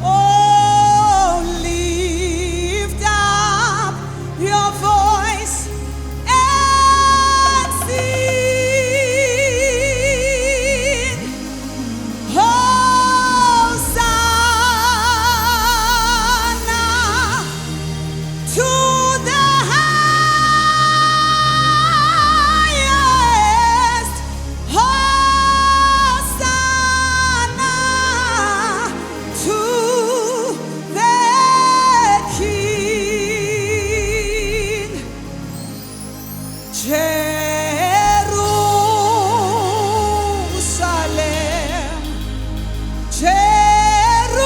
Oh, lift up your voice and sing. Hosanna to the highest. Hosanna to the King. Jerusalem, Jerusalem,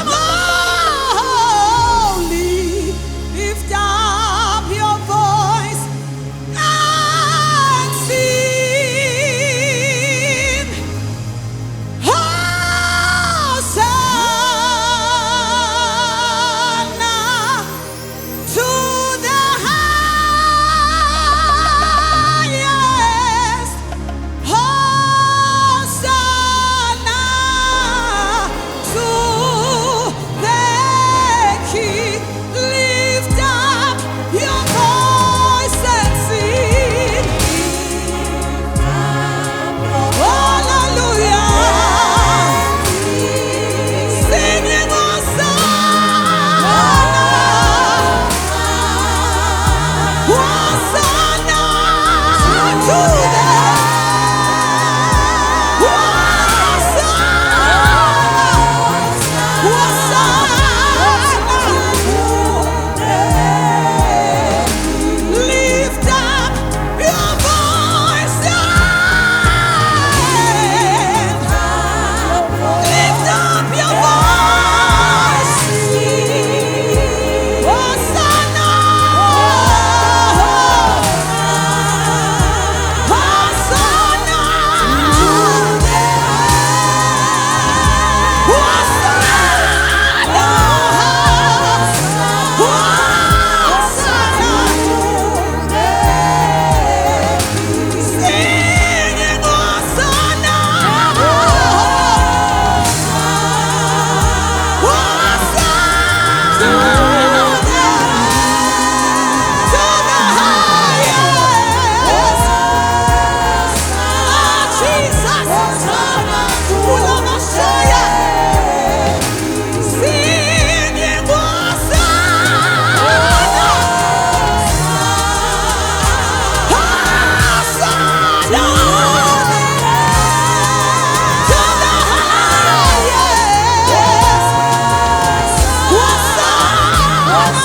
oh, lift up your voice and sing. Hosanna to the highest. Hosanna to the King. Lift up your voice and sing. Hallelujah. Singing Hosanna. Hosanna to the lift up your voice and lift up your voice. Hosanna, Hosanna, singing Hosanna, Hosanna to the highest. Jesus, Ulamashaya, singing Hosanna, Hosanna to the highest. Hosanna.